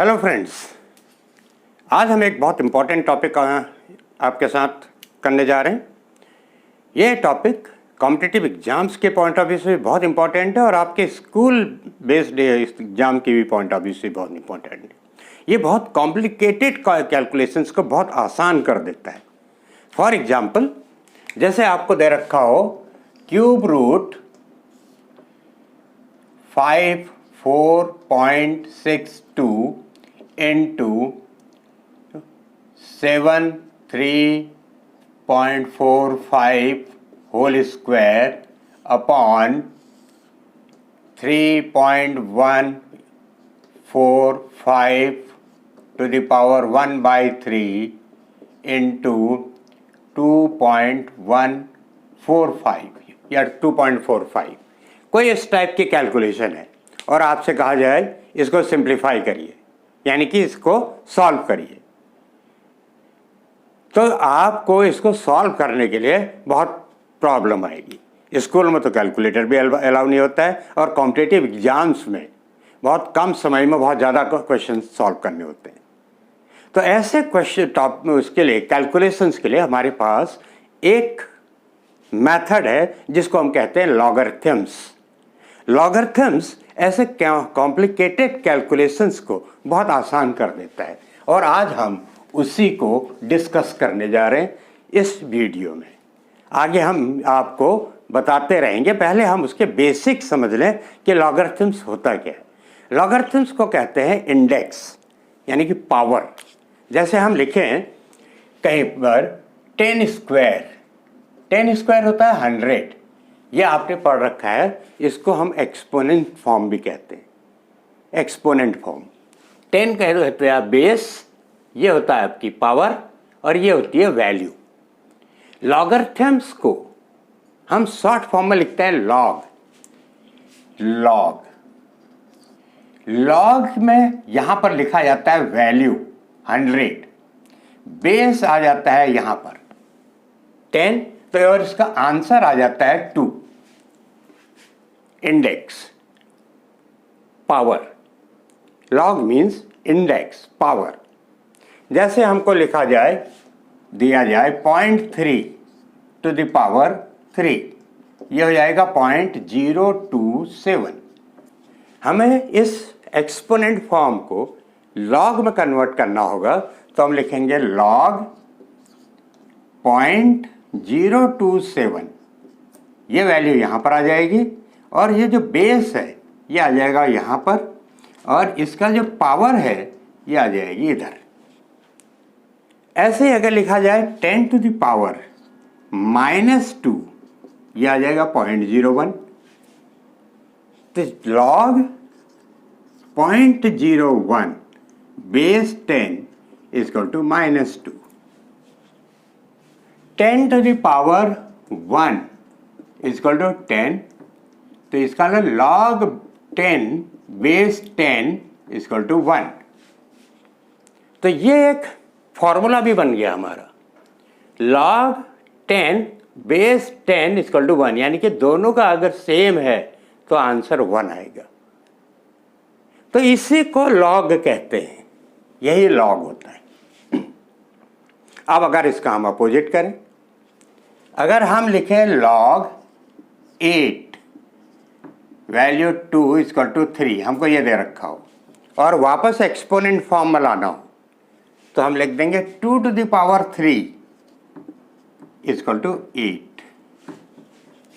Hello friends, आज हम एक बहुत इम्पॉर्टेंट टॉपिक आपके साथ करने जा रहे हैं। ये टॉपिक कॉम्पिटिटिव एग्जाम्स के पॉइंट ऑफ व्यू से भी बहुत इम्पॉर्टेंट है और आपके स्कूल बेस्ड एग्जाम की भी पॉइंट ऑफ व्यू से बहुत इम्पॉर्टेंट है। ये बहुत कॉम्प्लिकेटेड कैलकुलेशंस को बहुत आसान कर देता है। फॉर एग्जाम्पल, जैसे आपको दे रखा हो cube root 54.62 into 73.45 whole square upon 3.145 to the power 1 by 3 into 2.145 या 2.45 कोई इस टाइप की कैलकुलेशन है और आपसे कहा जाए इसको सिंप्लीफाई करिए, यानी कि इसको सॉल्व करिए। तो आपको इसको सॉल्व करने के लिए बहुत प्रॉब्लम आएगी। स्कूल में तो कैलकुलेटर भी अलाउ नहीं होता है और कॉम्पिटिटिव एग्जाम्स में बहुत कम समय में बहुत ज़्यादा क्वेश्चन सॉल्व करने होते हैं। तो ऐसे क्वेश्चन उसके लिए कैलकुलेशंस के लिए हमारे पास एक मेथड है जिसको हम कहते हैं लॉगरिथम्स। लॉगरिथम्स ऐसे कॉम्प्लिकेटेड कैलकुलेशंस को बहुत आसान कर देता है और आज हम उसी को डिस्कस करने जा रहे हैं इस वीडियो में। आगे हम आपको बताते रहेंगे, पहले हम उसके बेसिक समझ लें कि लॉगरिथम्स होता क्या है। लॉगरिथम्स को कहते हैं इंडेक्स, यानी कि पावर। जैसे हम लिखें कहीं पर 10 स्क्वायर होता है 100। ये आपने पढ़ रखा है, इसको हम एक्सपोनेंट फॉर्म भी कहते हैं। एक्सपोनेंट फॉर्म 10 कह दो तो आप बेस, ये होता है आपकी पावर और ये होती है वैल्यू। लॉगरिथम्स को हम शॉर्ट फॉर्म में लिखते हैं लॉग। लॉग में यहां पर लिखा जाता है वैल्यू 100, बेस आ जाता है यहां पर 10, तो और इसका आंसर आ जाता है 2। Index power, log means index power. जैसे हमको लिखा जाए, दिया जाए 0.3 टू द पावर 3, यह हो जाएगा 0.027। हमें इस एक्सपोनेंट फॉर्म को लॉग में कन्वर्ट करना होगा, तो हम लिखेंगे लॉग 0.027, ये वैल्यू यहां पर आ जाएगी और ये जो बेस है ये आ जाएगा यहां पर और इसका जो पावर है ये आ जाएगी इधर। ऐसे ही अगर लिखा जाए 10 टू द पावर -2, ये आ जाएगा 0.01। तो log 0.01 base 10 equal to -2। 10 to the power 1 equal to 10, तो इसका ना लॉग 10 बेस 10 इक्वल टू 1। तो ये एक फॉर्मूला भी बन गया हमारा, लॉग 10 बेस 10 इक्वल टू 1, यानी कि दोनों का अगर सेम है तो आंसर 1 आएगा। तो इसी को लॉग कहते हैं, यही लॉग होता है। अब अगर इसका हम अपोजिट करें, अगर हम लिखें लॉग 8 वैल्यू 2 इक्वल टू 3, हमको ये दे रखा हो और वापस एक्सपोनेंट फॉर्म में लाना हो, तो हम लिख देंगे 2 to the power 3 equal to 8।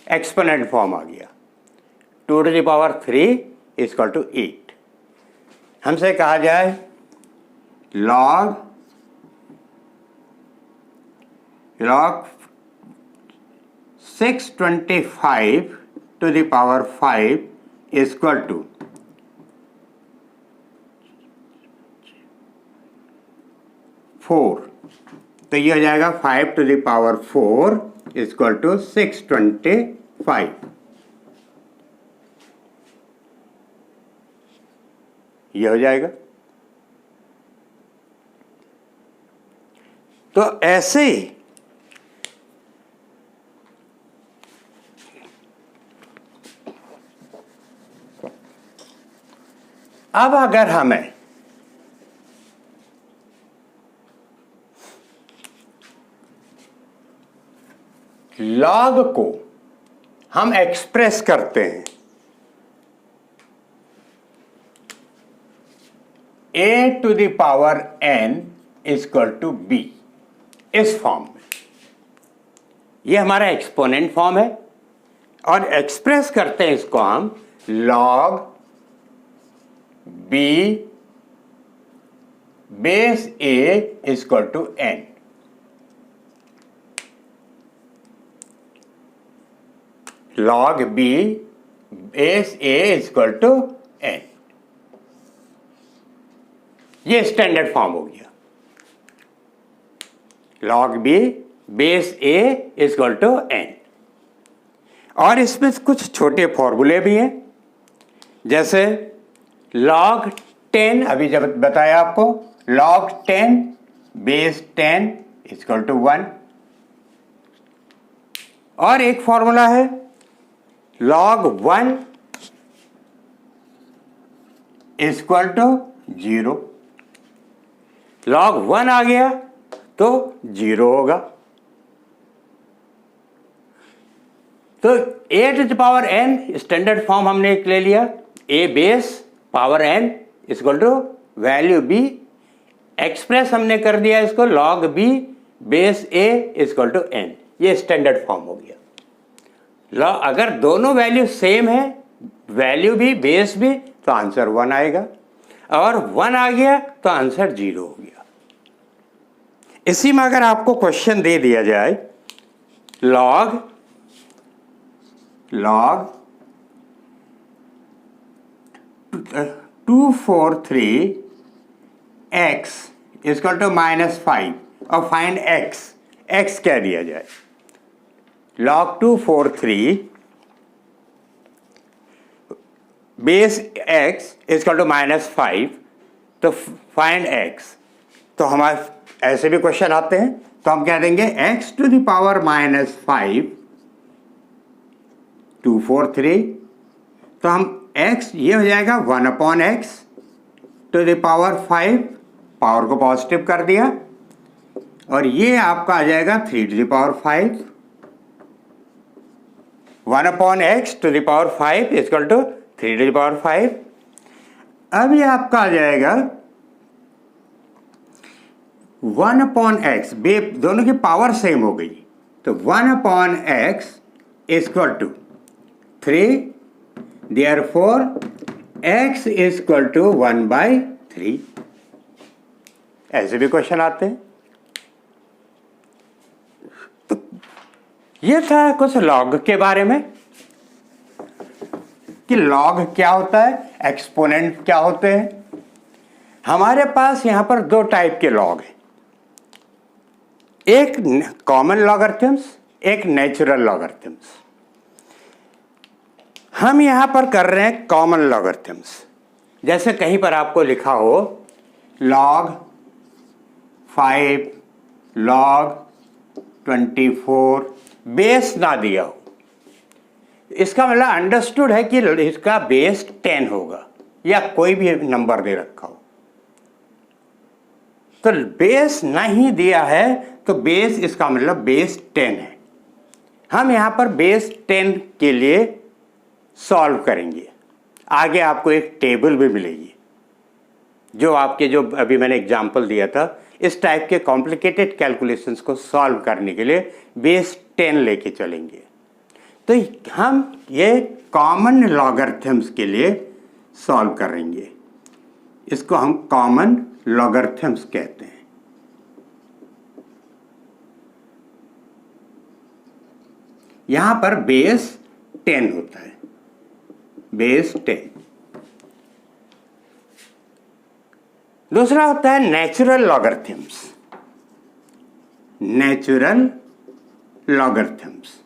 Exponent form आ गया, 2 to the power 3 equal to 8। हमसे कहा जाए log 625 to the power 5 equal to 4, तो ये हो जाएगा 5 to the power 4 equal to 625। ये हो जाएगा। तो ऐसे ही अब अगर हमें लॉग को हम एक्सप्रेस करते हैं a to the power n is equal to b, इस फॉर्म में। ये हमारा एक्सपोनेंट फॉर्म है और एक्सप्रेस करते हैं इसको हम log b बेस a is equal to n। log b बेस a is equal to n, ये स्टैंडर्ड फॉर्म हो गया। log b बेस a is equal to n। और इसमें कुछ छोटे फॉर्मूले भी हैं, जैसे log 10, अभी जब बताया आपको, log 10 base 10 is equal to 1। और एक फॉर्मूला है log 1 is equal to 0। log 1 आ गया तो 0 होगा। तो a to the power n standard form हमने एक ले लिया, a base power n is equal to value b, express हमने कर दिया इसको log b बेस a is equal to n, ये स्टैंडर्ड फॉर्म हो गया। अगर दोनों वैल्यू सेम है, वैल्यू भी बेस भी, तो आंसर 1 आएगा, और 1 आ गया तो आंसर 0 हो गया। इसी में अगर आपको क्वेश्चन दे दिया जाए log 243 x is equal to -5 और फाइंड x क्या दिया जाए। log 243 base x is equal to -5, तो फाइंड x। तो हमारे ऐसे भी क्वेश्चन आते हैं, तो हम कह देंगे x टू द पावर -5 243, तो हम x ये हो जाएगा 1/x to the power 5, power को पॉजिटिव कर दिया, और ये आपका आ जाएगा 3 to the power 5, 1/x to the power 5 is equal to 3 to the power 5। अब ये आपका आ जाएगा 1/x, दोनों की पावर सेम हो गई, तो 1/x is equal to 3, therefore x is equal to 1/3। ऐसे भी क्वेश्चन आते हैं। तो ये था कुछ लॉग के बारे में कि लॉग क्या होता है, एक्सपोनेंट क्या होते हैं। हमारे पास यहां पर 2 टाइप के लॉग हैं, एक कॉमन लॉगरिथम्स, एक नेचुरल लॉगरिथम्स। हम यहां पर कर रहे हैं कॉमन लॉगरिथम्स। जैसे कहीं पर आपको लिखा हो log 5, log 24, बेस ना दिया हो, इसका मतलब अंडरस्टूड है कि इसका बेस 10 होगा या कोई भी नंबर दे रखा हो। तो बेस नहीं दिया है तो बेस, इसका मतलब बेस 10 है। हम यहां पर बेस 10 के लिए सॉल्व करेंगे। आगे आपको एक टेबल भी मिलेगी जो आपके, जो अभी मैंने एग्जांपल दिया था, इस टाइप के कॉम्प्लिकेटेड कैलकुलेशंस को सॉल्व करने के लिए बेस 10 लेके चलेंगे। तो हम ये कॉमन लॉगरिथम्स के लिए सॉल्व करेंगे, इसको हम कॉमन लॉगरिथम्स कहते हैं। यहां पर बेस 10 होता है, बेस 10। दूसरा होता है natural logarithms. Natural logarithms,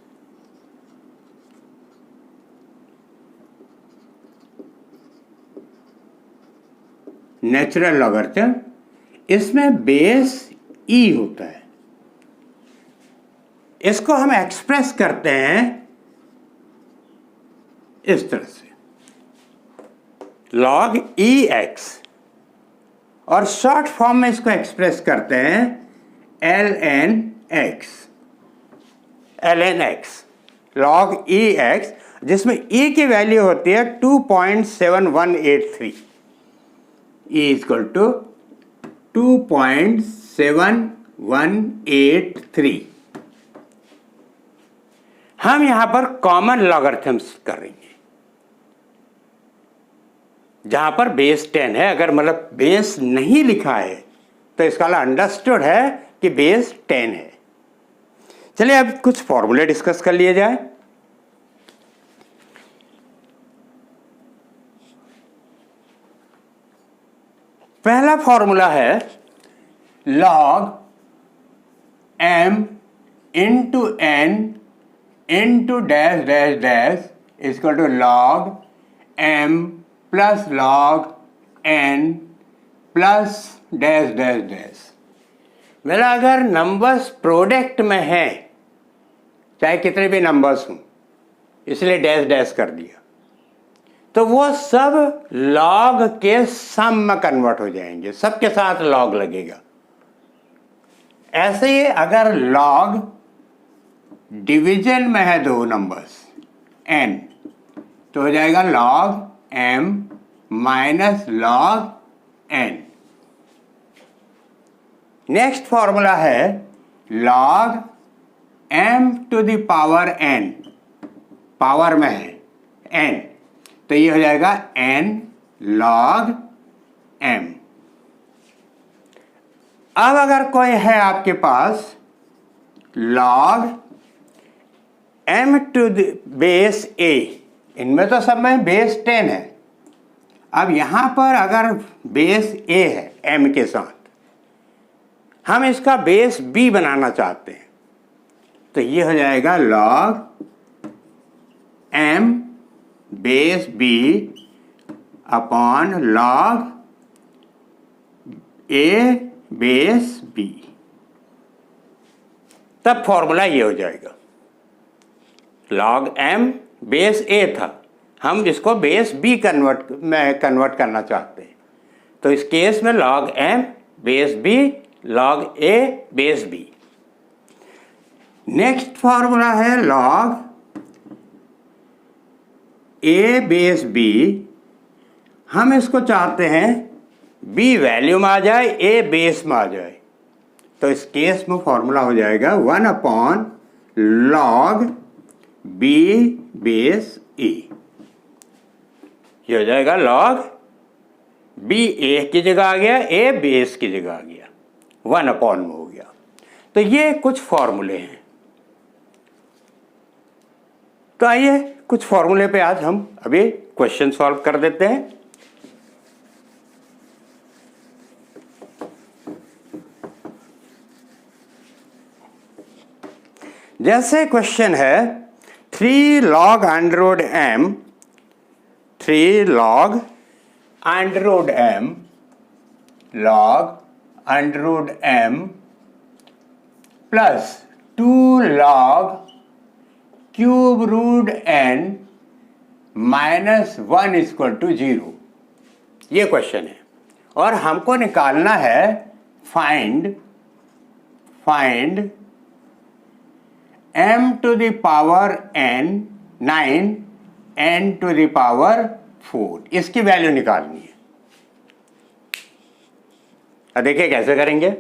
natural logarithm, इसमें बेस e होता है। इसको हम एक्सप्रेस करते हैं इस तरह से, log ex, और शॉर्ट फॉर्म में इसको एक्सप्रेस करते हैं ln x। ln x, log e x, जिसमें e की वैल्यू होती है 2.7183, e इक्वल टू 2.7183। हम यहां पर कॉमन लॉगरिथम्स करेंगे, जहां पर बेस 10 है। अगर मतलब बेस नहीं लिखा है तो इसका अंडरस्टूड है कि बेस 10 है। चलिए अब कुछ फॉर्मूले डिस्कस कर लिए जाए। पहला फॉर्मूला है log m into n into dash dash dash equal to log m plus log n plus dash dash dash. मेरा अगर नंबर्स प्रोडक्ट में है, चाहे कितने भी नंबर्स हों, इसलिए डैश डैश कर दिया, तो वो सब लॉग के सम में कन्वर्ट हो जाएंगे, सबके साथ लॉग लगेगा। ऐसे ही अगर लॉग डिवीजन में है दो नंबर्स n, तो हो जाएगा log m minus log n। Next formula है log m to the power n, power में है n, तो ये हो जाएगा n log m। अब अगर कोई है आपके पास log m to the base a, इनमें तो सब में बेस 10 है। अब यहां पर अगर बेस a है m के साथ, हम इसका बेस b बनाना चाहते हैं, तो ये हो जाएगा log m base b upon log a base b। तब फॉर्मूला ये हो जाएगा, log m बेस a था, हम इसको बेस b कन्वर्ट करना चाहते हैं, तो इस केस में log m base b log a base b। Next formula है log a बेस b, हम इसको चाहते हैं b वैल्यू में आ जाए, a बेस में आ जाए, तो इस केस में फॉर्मूला हो जाएगा 1 अपॉन log b बेस a। ये हो जाएगा log b a की जगह आ गया, a बेस की जगह आ गया, 1 अपॉन में हो गया। तो ये कुछ फॉर्मूले हैं। तो आइए कुछ फॉर्मूले पे आज हम अभी क्वेश्चन सॉल्व कर देते हैं। जैसे क्वेश्चन है 3 log under root m, 3 log under root m log under root m plus 2 log cube root n minus 1 equal to 0। ये क्वेश्चन है और हमको निकालना है find m to the power n 9 n to the power 4, इसकी value निकालनी है। अब देखिए कैसे करेंगे।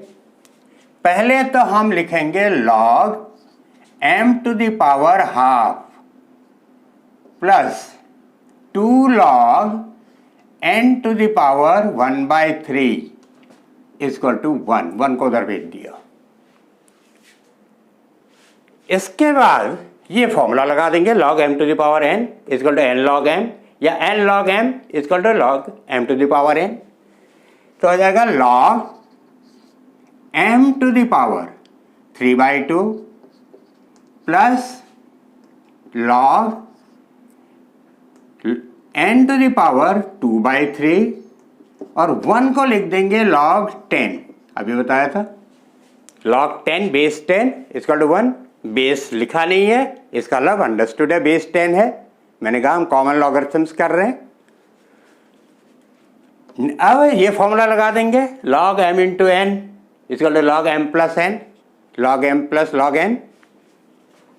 पहले तो हम लिखेंगे log m to the power half plus 2 log n to the power 1/3 equal to 1 को उधर भेज दिया। इसके बाद ये फॉर्मूला लगा देंगे log m to the power n equal to n log m या n log m equal to log m to the power n। तो हो जाएगा log m to the power 3/2 plus log n to the power 2/3 और 1 को लिख देंगे log 10। अभी बताया था log 10 base 10 equal to 1। Base लिखा नहीं है, इसका मतलब अंडरस्टूड है बेस 10 है। मैंने कहा हम कॉमन लॉगरिथम्स कर रहे हैं। अब ये फॉर्मूला लगा देंगे log m into n equal to log m plus n, log m plus log n।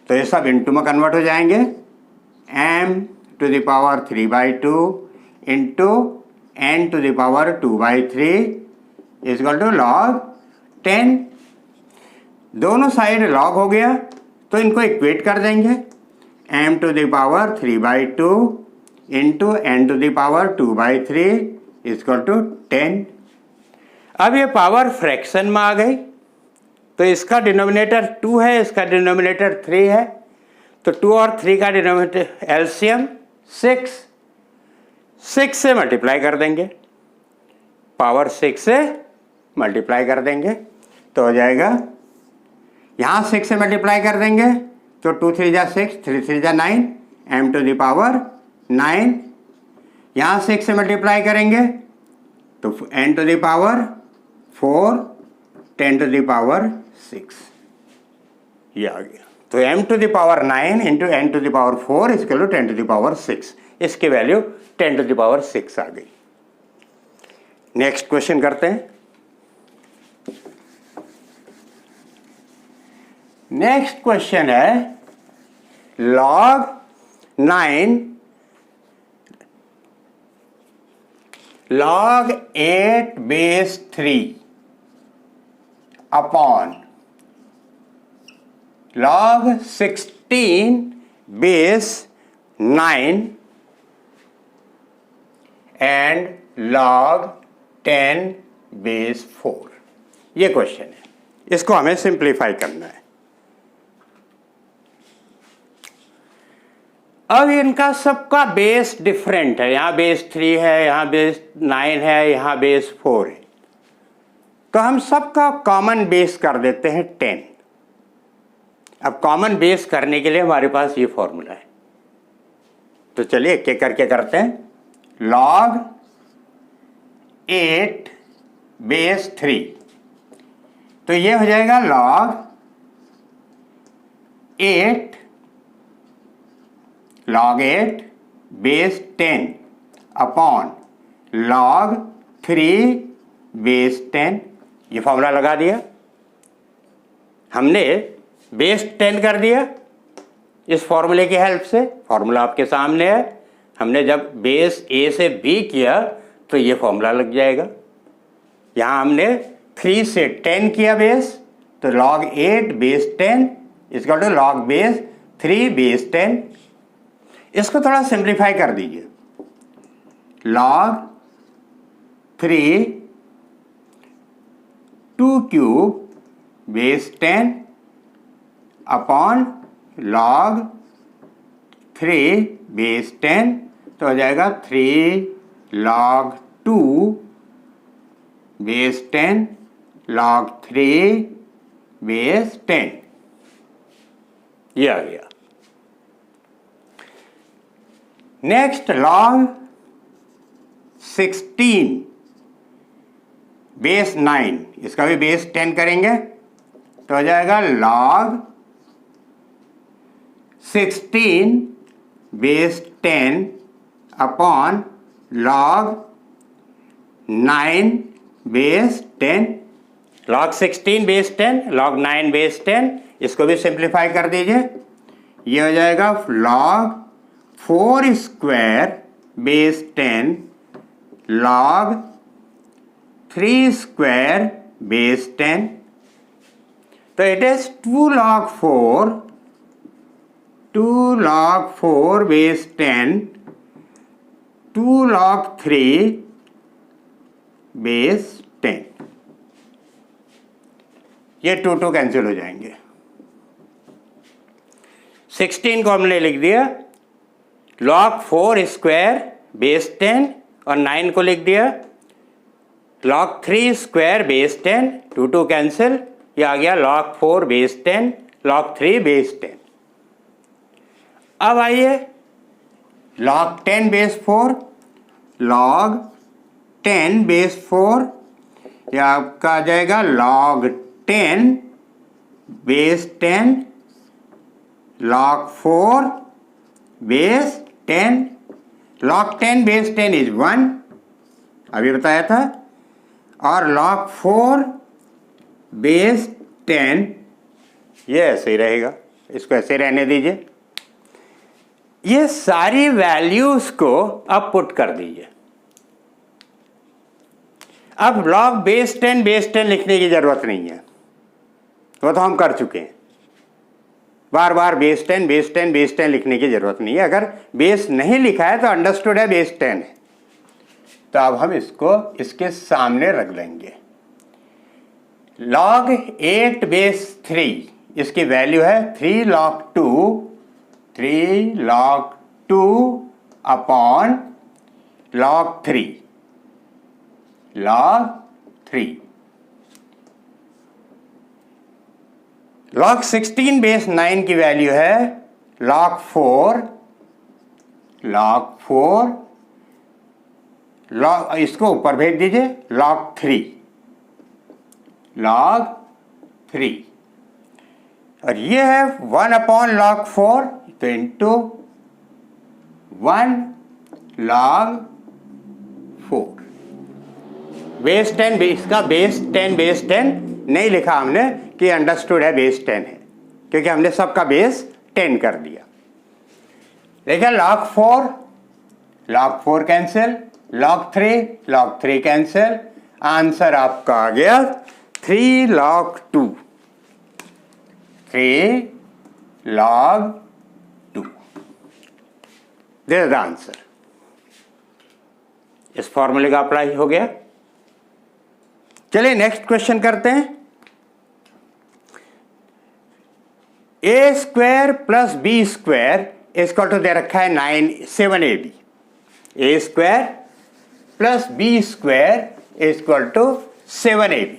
तो ये सब इंटू में कन्वर्ट हो जाएंगे। m to the power 3/2 into n to the power 2/3 is equal to log 10। दोनों साइड लॉग हो गया तो इनको इक्वेट कर देंगे। m to the power 3/2 into n to the power 2/3 is equal to 10। अब ये पावर फ्रैक्शन में आ गई तो इसका डिनोमिनेटर 2 है, इसका डिनोमिनेटर 3 है, तो 2 और 3 का डिनोमिनेटर एलसीएम 6 से मल्टीप्लाई कर देंगे, पावर 6 से मल्टीप्लाई कर देंगे तो हो जाएगा, यहाँ 6 से मल्टीप्लाई कर देंगे तो 2 3 जा 6, 3 3 जा 9, m टू द पावर 9। यहाँ 6 से मल्टीप्लाई करेंगे तो n to the power 4, 10 to the power 6, ये आ गया। तो m to the power 9 into n to the power 4 equal to 10 to the power 6, इसकी वैल्यू 10 टू द पावर 6 आ गई। नेक्स्ट क्वेश्चन करते हैं। नेक्स्ट क्वेश्चन है log 9 log 8 base 3 upon log 16 base 9 and log 10 base 4। ये question है, इसको हमें सिंप्लीफाई करना है। अब इनका सबका बेस डिफरेंट है, यहाँ बेस 3 है, यहाँ बेस 9 है, यहाँ बेस 4 है, तो हम सबका कॉमन बेस कर देते हैं 10। अब कॉमन बेस करने के लिए हमारे पास ये फॉर्मूला है, तो चलिए एक एक करके करते हैं। log 8 बेस 3, तो ये हो जाएगा log 8 base 10 upon log 3 base 10। ये फॉर्मूला लगा दिया हमने, बेस 10 कर दिया इस फॉर्मूले की हेल्प से। फॉर्मूला आपके सामने है, हमने जब बेस a से b किया तो ये फॉर्मूला लग जाएगा। यहाँ हमने 3 से 10 किया बेस, तो log 8 बेस 10 इसका तो log बेस 3 बेस 10। इसको थोड़ा सिंप्लीफाई कर दीजिए। log 3 2 cube base 10 upon log 3 base 10, तो हो जाएगा 3 log 2 बेस 10 log 3 बेस 10, ये आ गया। नेक्स्ट log 16 बेस 9, इसका भी बेस 10 करेंगे तो हो जाएगा log 16 base 10 upon log 9 base 10। log 16 base 10 log 9 base 10, इसको भी सिंप्लीफाई कर दीजिए। ये हो जाएगा log 4 square base 10 log 3 square base 10, तो it is 2 log 4 base 10 2 log 3 base 10। ये 2 कैंसिल हो जाएंगे। 16 को हमने लिख दिया log 4 स्क्वायर बेस 10 और 9 को लिख दिया log 3 स्क्वायर बेस 10, 2 कैंसिल, ये आ गया log 4 बेस 10 log 3 बेस 10। अब आइए log 10 बेस 4 log 10 बेस 4, यह आपका आ जाएगा log 10 base 10 log 4 base 10, log 10 base 10 is 1, अभी बताया था, और log 4 बेस 10 ये ऐसे ही रहेगा। इसको ऐसे रहने दीजिए। ये सारी वैल्यूज को अब पुट कर दीजिए। अब लॉग बेस 10 लिखने की जरूरत नहीं है, वो तो हम कर चुके हैं। बार बार बेस 10 लिखने की जरूरत नहीं है। अगर बेस नहीं लिखा है तो अंडरस्टूड है बेस 10 है। तो अब हम इसको इसके सामने रख लेंगे। log 8 बेस 3, इसकी वैल्यू है 3 log 2 upon log 3 log 16 base 9 की वैल्यू है log 4 इसको ऊपर भेज दीजिए log 3 और ये है 1 अपॉन log 4 तो इंटू 1 log 4। बेस 10 इसका बेस 10 नहीं लिखा हमने कि अंडरस्टूड है बेस 10 है, क्योंकि हमने सबका बेस 10 कर दिया। देखिए log 4 cancel, log 3 cancel, answer आपका आ गया 3 log 2। This is the answer. इस फॉर्मूले का अप्लाई हो गया। चलिए नेक्स्ट क्वेश्चन करते हैं। A square plus B square equal to दे रखा है 7ab। A square plus B square equal to 7ab।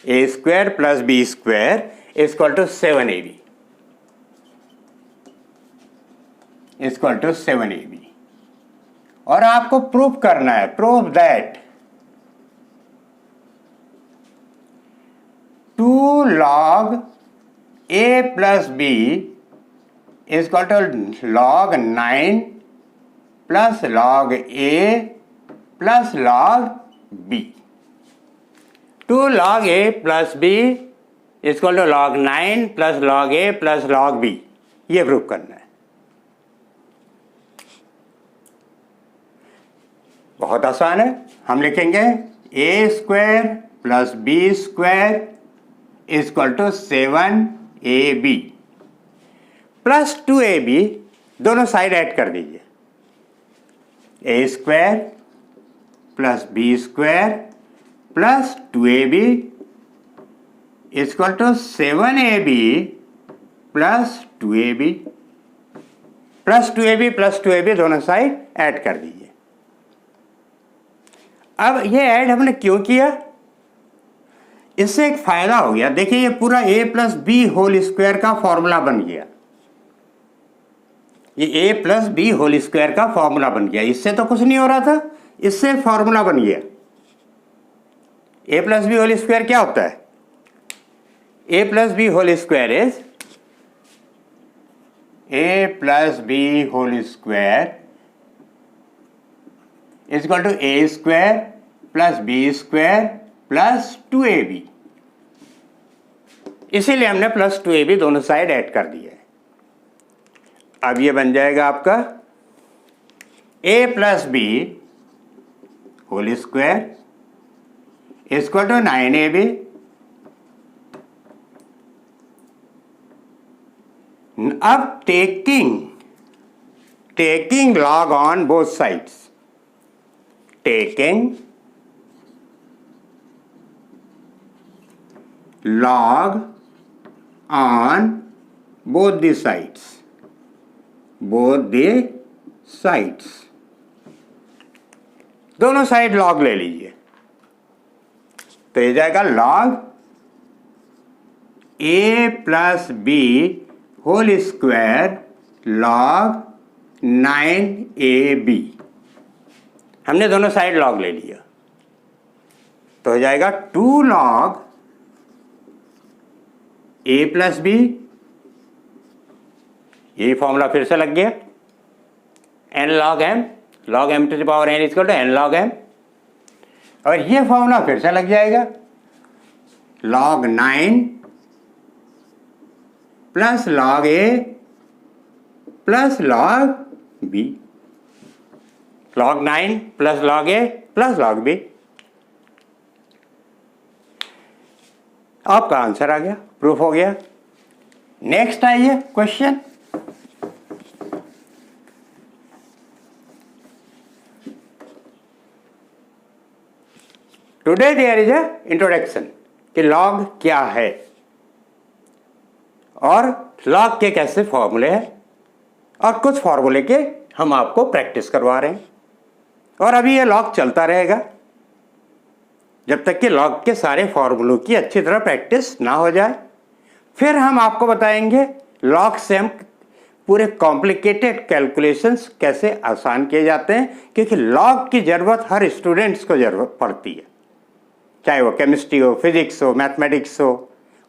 A square plus B square equal to 7ab और आपको प्रूव करना है, prove that 2 log a plus b is equal to log 9 plus log a plus log b। 2 log a plus b is equal to log 9 plus log a plus log b, ये prove करना है। बहुत आसान है। हम लिखेंगे a square plus B square equal to 7ab plus 2ab, दोनों side add कर दीजिए। a square plus B square plus 2ab equal to 7ab plus 2ab plus 2ab दोनों साइड ऐड कर दीजिए। अब ये ऐड हमने क्यों किया? इससे एक फायदा हो गया। देखिए ये पूरा a plus b whole square का फॉर्मूला बन गया। ये a plus b whole square का फॉर्मूला बन गया। इससे तो कुछ नहीं हो रहा था, इससे फॉर्मूला बन गया। a plus b whole square क्या होता है? a plus b whole square is a plus b whole square is equal to a square plus B square plus 2ab। इसीलिए हमने प्लस 2ab दोनों साइड ऐड कर दिया है। अब ये बन जाएगा आपका a plus b whole square equal to 9ab अब taking log on both sides, taking log on both the sides, दोनों साइड log ले लीजिए। तो ये जाएगा log a plus b whole square log 9ab, हमने दोनों साइड log ले लिया। तो हो जाएगा 2 log a प्लस बी, ये फॉर्मूला फिर से लग गया, n log m to the power n equal to n log m, और ये फॉर्मूला फिर से लग जाएगा log 9 plus log a plus log b, log 9 plus log a plus log b। आपका आंसर आ गया, प्रूफ हो गया। नेक्स्ट आइए question. Today there is a introduction कि लॉग क्या है और लॉग के कैसे फॉर्मूले हैं, और कुछ फॉर्मूले के हम आपको प्रैक्टिस करवा रहे हैं। और अभी ये लॉग चलता रहेगा जब तक कि लॉग के सारे फॉर्मूलों की अच्छी तरह प्रैक्टिस ना हो जाए। फिर हम आपको बताएंगे लॉग से हम पूरे कॉम्प्लिकेटेड कैलकुलेशंस कैसे आसान किए जाते हैं, क्योंकि लॉग की ज़रूरत हर स्टूडेंट्स को ज़रूरत पड़ती है, चाहे वो केमिस्ट्री हो, फिजिक्स हो, मैथमेटिक्स हो,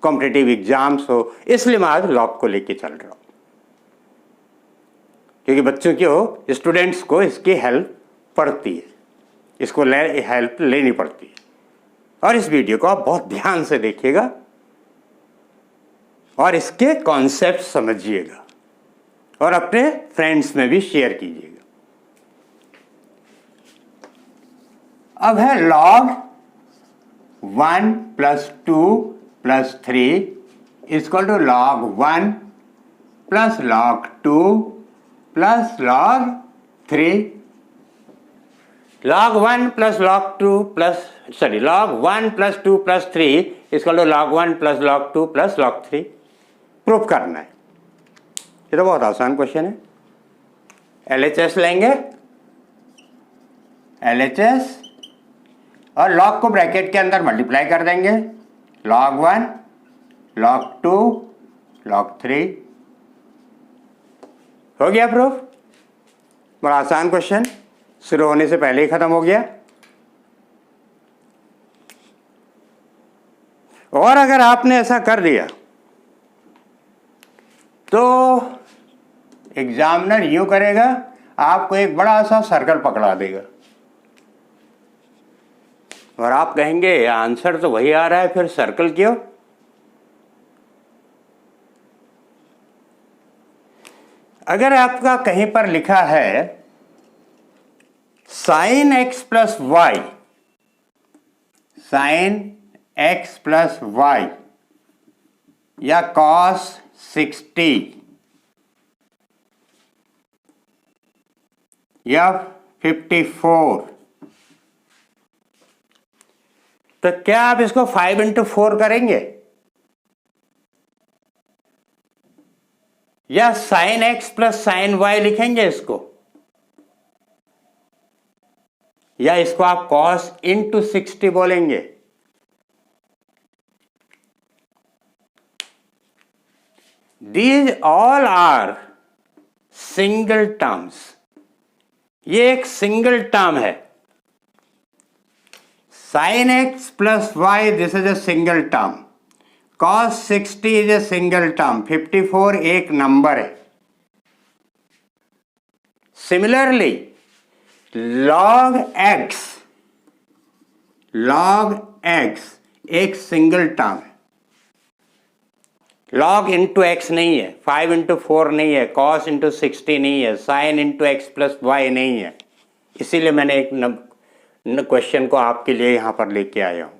कॉम्पिटिटिव एग्जाम्स हो। इसलिए मैं आज लॉग को लेके चल रहा हूँ, क्योंकि बच्चों की हो, स्टूडेंट्स को इसकी हेल्प पड़ती है, इसको हेल्प लेनी पड़ती है। और इस वीडियो को आप बहुत ध्यान से देखिएगा और इसके कॉन्सेप्ट समझिएगा और अपने फ्रेंड्स में भी शेयर कीजिएगा। अब है log 1 plus 2 plus 3 equal to log 1 plus log 2 plus log 3। log 1 plus log 2 plus log 1 plus 2 plus 3 equal to log 1 plus log 2 plus log 3 proof करना है। ये तो बहुत आसान क्वेश्चन है। LHS लेंगे, LHS और log को ब्रैकेट के अंदर मल्टीप्लाई कर देंगे, log 1 log 2 log 3। हो गया प्रूफ। बड़ा आसान क्वेश्चन, शुरू होने से पहले ही खत्म हो गया। और अगर आपने ऐसा कर दिया तो एग्जामिनर यूं करेगा, आपको एक बड़ा सा सर्कल पकड़ा देगा और आप कहेंगे आंसर तो वही आ रहा है, फिर सर्कल क्यों? अगर आपका कहीं पर लिखा है sine x plus y, sine x plus y या कॉस 60 या 54, तो क्या आप इसको 5 इंटू 4 करेंगे या sine x plus sine y लिखेंगे इसको, या इसको आप cos इंटू 60 बोलेंगे? These all are single terms. ये एक सिंगल टर्म है। Sine x plus why this is a single term, cos 60 is a single term, 54 एक नंबर है। सिमिलरली log x एक सिंगल टर्म है। log इंटू एक्स नहीं है, 5 इंटू 4 नहीं है, cos इंटू 60 नहीं है, sine into x plus y नहीं है। इसीलिए मैंने एक क्वेश्चन को आपके लिए यहां पर लेके आया हूं,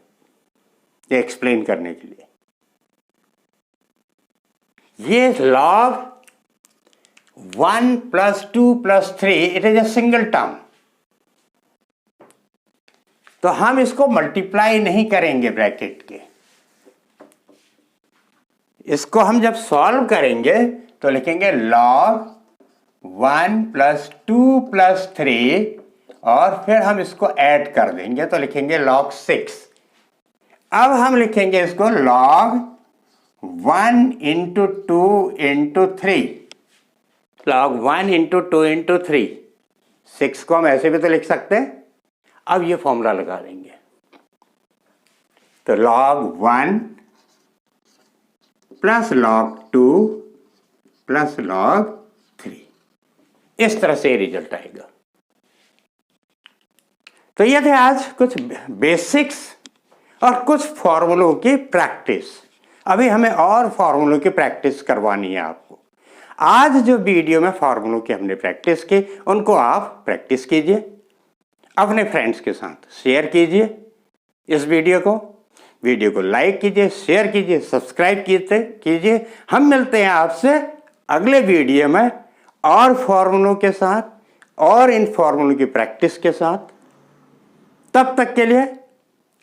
ये एक्सप्लेन करने के लिए। ये log 1 plus 2 plus 3 it is a single term, तो हम इसको मल्टीप्लाई नहीं करेंगे ब्रैकेट के। इसको हम जब सॉल्व करेंगे तो लिखेंगे log 1 प्लस 2 प्लस 3 और फिर हम इसको ऐड कर देंगे तो लिखेंगे log 6। अब हम लिखेंगे इसको log 1 into 2 into 3, log 1 into 2 into 3। 6 को हम ऐसे भी तो लिख सकते हैं। अब ये फॉर्मूला लगा देंगे तो log 1 plus log 2 plus log 3, इस तरह से रिजल्ट आएगा। तो ये थे आज कुछ बेसिक्स और कुछ फॉर्मूलों की प्रैक्टिस। अभी हमें और फार्मूलों की प्रैक्टिस करवानी है आपको। आज जो वीडियो में फार्मूलों की हमने प्रैक्टिस की, उनको आप प्रैक्टिस कीजिए, अपने फ्रेंड्स के साथ शेयर कीजिए इस वीडियो को लाइक कीजिए, शेयर कीजिए, सब्सक्राइब कीजिए। हम मिलते हैं आपसे अगले वीडियो में और फार्मूलों के साथ और इन फार्मूलों की प्रैक्टिस के साथ। तब तक के लिए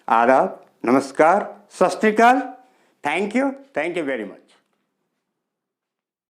आदाब, नमस्कार, सत श्री अकाल, थैंक यू वेरी मच।